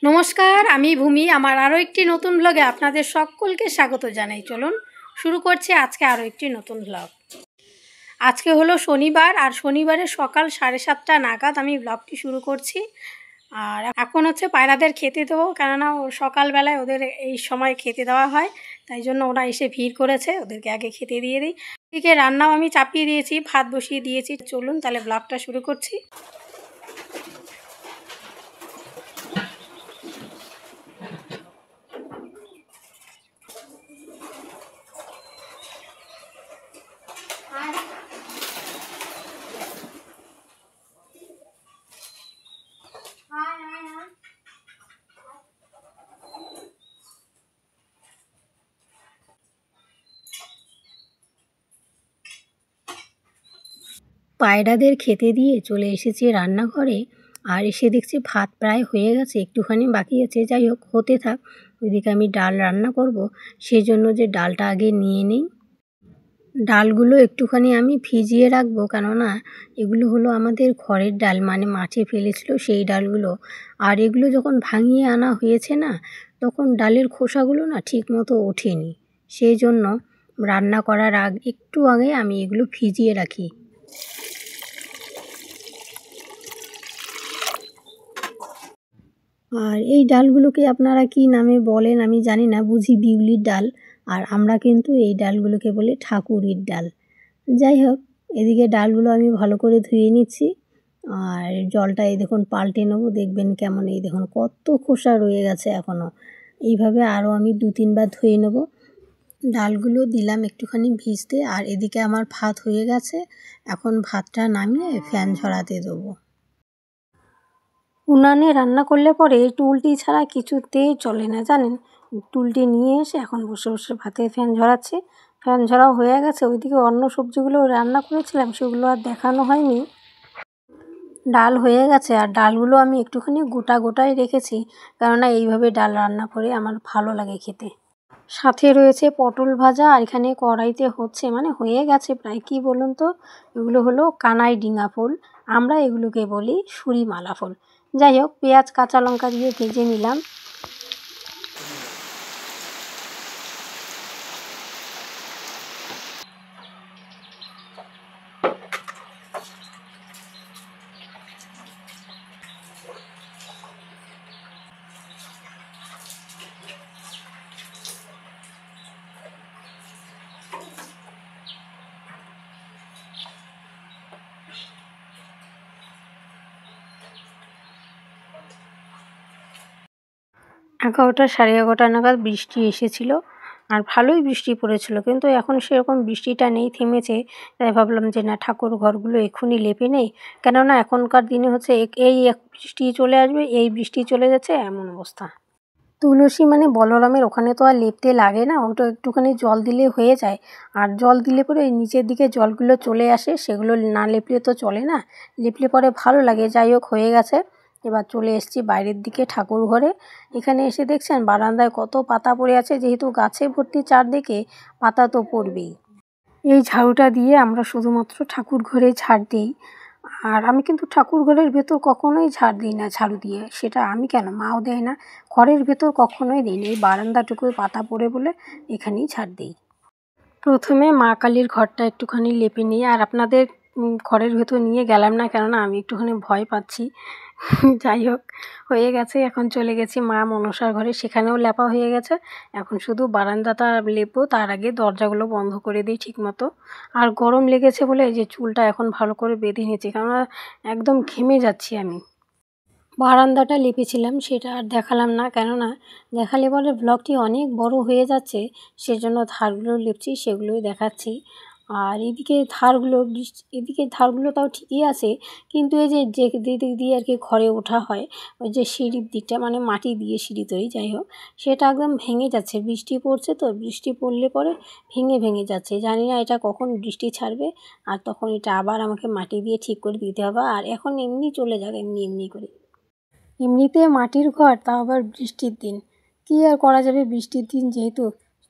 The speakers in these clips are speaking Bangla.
নমস্কার, আমি ভূমি। আমার আরও একটি নতুন ব্লগে আপনাদের সকলকে স্বাগত জানাই। চলুন শুরু করছি আজকে আরও একটি নতুন ব্লগ। আজকে হলো শনিবার, আর শনিবারের সকাল 7:30 নাগাদ আমি ব্লগটি শুরু করছি। আর এখন হচ্ছে পায়রাদের খেতে দেবো, কেননা সকালবেলায় ওদের এই সময় খেতে দেওয়া হয়, তাই জন্য ওরা এসে ভিড় করেছে, ওদেরকে আগে খেতে দিয়ে দিই। এদিকে রান্নাও আমি চাপিয়ে দিয়েছি, ভাত বসিয়ে দিয়েছি। চলুন তাহলে ব্লগটা শুরু করছি। পায়রাদের খেতে দিয়ে চলে এসেছি রান্নাঘরে, আর এসে দেখছি ভাত প্রায় হয়ে গেছে, একটুখানি বাকি আছে। যাই হোক, হতে থাক। ওইদিকে আমি ডাল রান্না করব, সেই জন্য যে ডালটা আগে নিয়ে নিই। ডালগুলো একটুখানি আমি ভিজিয়ে রাখবো, কেননা এগুলো হলো আমাদের ঘরের ডাল, মানে মাঠে ফেলেছিল সেই ডালগুলো। আর এগুলো যখন ভাঙিয়ে আনা হয়েছে না, তখন ডালের খোসাগুলো না ঠিক মতো ওঠেনি, সেই জন্য রান্না করার একটু আগে আমি এগুলো ভিজিয়ে রাখি। আর এই ডালগুলোকে আপনারা কি নামে বলেন আমি জানি না, বুঝি বিউলির ডাল। আর আমরা কিন্তু এই ডালগুলোকে বলি ঠাকুরির ডাল। যাই হোক, এদিকে ডালগুলো আমি ভালো করে ধুয়ে নিচ্ছি, আর জলটা এই দেখুন পাল্টে নেবো। দেখবেন কেমন, এই দেখুন কত খোসা রয়ে গেছে এখনও। এইভাবে আরও আমি 2-3 বার ধুয়ে নেব। ডালগুলো দিলাম একটুখানি ভিজতে, আর এদিকে আমার ভাত হয়ে গেছে। এখন ভাতটা নামিয়ে ফ্যান ঝরাতে দেবো। উনানে রান্না করলে পরে টুলটি ছাড়া কিছুতেই চলে না, জানেন। টুলটি নিয়ে এসে এখন বসে বসে ভাতে ফ্যান ঝরাচ্ছি। ফ্যান ঝরাও হয়ে গেছে। ওইদিকে অন্য সবজিগুলো রান্না করেছিলাম, সেগুলো আর দেখানো হয়নি। ডাল হয়ে গেছে, আর ডালগুলো আমি একটুখানি গোটা গোটাই রেখেছি, কেননা এইভাবে ডাল রান্না করে আমার ভালো লাগে খেতে। সাথে রয়েছে পটল ভাজা, আর এখানে কড়াইতে হচ্ছে, মানে হয়ে গেছে প্রায়। কি বলুন তো, এগুলো হলো কানাই ডিঙা ফুল, আমরা এগুলোকে বলি সুরিমালা ফুল। যাই হোক, পেঁয়াজ কাঁচা লঙ্কা দিয়ে ভেজে নিলাম। এগারোটা 11:30 নাগাদ বৃষ্টি এসেছিল, আর ভালোই বৃষ্টি পড়েছিল, কিন্তু এখন সেরকম বৃষ্টিটা নেই, থেমেছে। তাই ভাবলাম যে না, ঠাকুর ঘরগুলো এক্ষুনি লেপে নেই, কেননা এখনকার দিনে হচ্ছে এই এক বৃষ্টি চলে আসবে, এই বৃষ্টি চলে যাচ্ছে, এমন অবস্থা। তুলসী মানে বলরামের ওখানে তো আর লেপতে লাগে না, ওটা একটুখানি জল দিলে হয়ে যায়। আর জল দিলে পরে এই নিচের দিকে জলগুলো চলে আসে, সেগুলো না লেপলে তো চলে না, লেপলে পরে ভালো লাগে। যাই হোক, হয়ে গেছে। এবার চলে এসেছি বাইরের দিকে ঠাকুর ঘরে। এখানে এসে দেখছেন বারান্দায় কত পাতা পড়ে আছে, যেহেতু গাছে ভর্তি চারদিকে, পাতা তো পড়বেই। এই ঝাড়ুটা দিয়ে আমরা শুধুমাত্র ঠাকুর ঘরে ঝাড় দিই। আর আমি কিন্তু ঠাকুর ঘরের ভেতর কখনোই ঝাড় দিই না ঝাড়ু দিয়ে, সেটা আমি কেন, মাও দেয় না। ঘরের ভেতর কখনোই দিই না, এই বারান্দাটুকুই পাতা পড়ে বলে এখানেই ঝাড় দিই। প্রথমে মা কালীর ঘরটা একটুখানি লেপে নিই, আর আপনাদের ঘরের ভেতর নিয়ে গেলাম না, কেননা আমি একটুখানি ভয় পাচ্ছি। যাই হোক, হয়ে গেছে। এখন চলে গেছি মা মনসার ঘরে, সেখানেও লেপা হয়ে গেছে। এখন শুধু বারান্দাটা লেপবো, তার আগে দরজাগুলো বন্ধ করে দিই ঠিক মতো। আর গরম লেগেছে বলে এই যে চুলটা এখন ভালো করে বেঁধে নিয়েছি, কেননা একদম ঘেমে যাচ্ছি আমি। বারান্দাটা লেপেছিলাম, সেটা আর দেখালাম না, কেননা দেখালে বলে ব্লগটি অনেক বড় হয়ে যাচ্ছে, সেজন্য ধারগুলো লেপছি, সেগুলোই দেখাচ্ছি। আর এদিকে ধারগুলো তাও ঠিকই আছে, কিন্তু এই যে দিক দিয়ে আর কি ঘরে ওঠা হয়, ওই যে সিঁড়ির দিকটা, মানে মাটি দিয়ে সিঁড়ি তৈরি, যাই হোক, সেটা একদম ভেঙে যাচ্ছে। বৃষ্টি পড়ছে তো, বৃষ্টি পড়লে পরে ভেঙে ভেঙে যাচ্ছে। জানি না এটা কখন বৃষ্টি ছাড়বে, আর তখন এটা আবার আমাকে মাটি দিয়ে ঠিক করে দিতে হবে। আর এখন এমনি চলে যাবে, এমনি এমনি করে। এমনিতে মাটির ঘর, তাও আবার বৃষ্টির দিন, কী আর করা যাবে, বৃষ্টির দিন যেহেতু,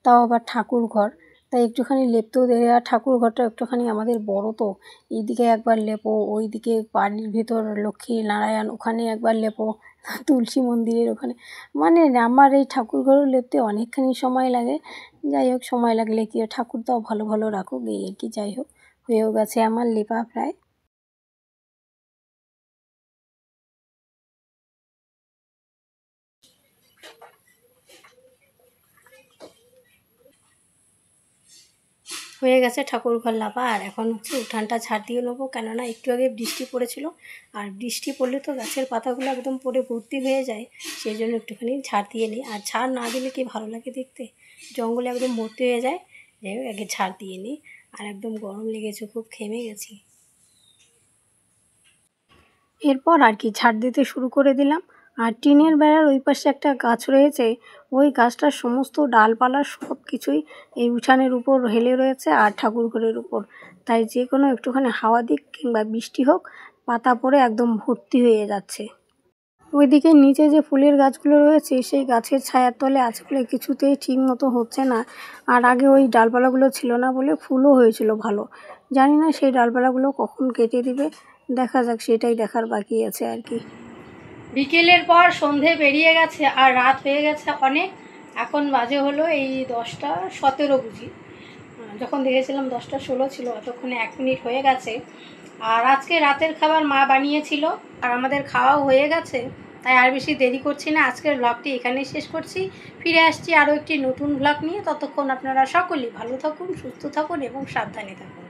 তাও আবার ঠাকুর ঘর, তাই একটুখানি লেপতেও দেয়। আর ঠাকুর ঘরটা একটুখানি আমাদের বড় তো, এইদিকে একবার লেপো, ওইদিকে বাড়ির ভিতর লক্ষ্মী নারায়ণ, ওখানে একবার লেপো, তুলসী মন্দিরের ওখানে। মানে আমার এই ঠাকুর ঘরও লেপতে অনেকখানি সময় লাগে। যাই হোক, সময় লাগলে কি ঠাকুর তাও ভালো ভালো রাখুক, এই আর কি। যাই হোক, হয়েও গেছে আমার লেপা প্রায়। হয়ে গেছে ঠাকুর ঘর লাপা। আর এখন হচ্ছে উঠানটা ঝাড় দিয়ে নেবো, কেননা একটু আগে বৃষ্টি পড়েছিল, আর বৃষ্টি পড়লে তো গাছের পাতাগুলো একদম পড়ে ভর্তি হয়ে যায়, সেই জন্য একটুখানি ঝাড় দিয়ে নিই। আর ঝাড় না দিলে কি ভালো লাগে দেখতে, জঙ্গলে একদম ভর্তি হয়ে যায়। যাই হোক, আগে ঝাড় দিয়ে নিই। আর একদম গরম লেগেছে, খুব ঘেমে গেছি। এরপর আর কি ঝাড় দিতে শুরু করে দিলাম। আর টিনের বেড়ার ওই পাশে একটা গাছ রয়েছে, ওই গাছটার সমস্ত ডালপালা সব কিছুই এই উঠানের উপর হেলে রয়েছে আর ঠাকুর ঘরের উপর। তাই যে কোনো একটুখানি হাওয়া দিক কিংবা বৃষ্টি হোক, পাতা পড়ে একদম ভর্তি হয়ে যাচ্ছে। ওইদিকে নিচে যে ফুলের গাছগুলো রয়েছে, সেই গাছের ছায়ার তলে আছে বলে কিছুতেই ঠিক মতো হচ্ছে না। আর আগে ওই ডালপালাগুলো ছিল না বলে ফুলও হয়েছিল ভালো। জানি না সেই ডালপালাগুলো কখন কেটে দিবে, দেখা যাক, সেটাই দেখার বাকি আছে আর কি। বিকেলের পর সন্ধে পেরিয়ে গেছে আর রাত হয়ে গেছে অনেক। এখন বাজে হলো এই 10টা 17 বুঝি। যখন দেখেছিলাম 10টা 16 ছিল, অতক্ষণে 1 মিনিট হয়ে গেছে। আর আজকে রাতের খাবার মা বানিয়েছিল, আর আমাদের খাওয়াও হয়ে গেছে। তাই আর বেশি দেরি করছি না, আজকের ব্লগটি এখানেই শেষ করছি। ফিরে আসছি আরও একটি নতুন ব্লগ নিয়ে। ততক্ষণ আপনারা সকলেই ভালো থাকুন, সুস্থ থাকুন এবং সাবধানে থাকুন।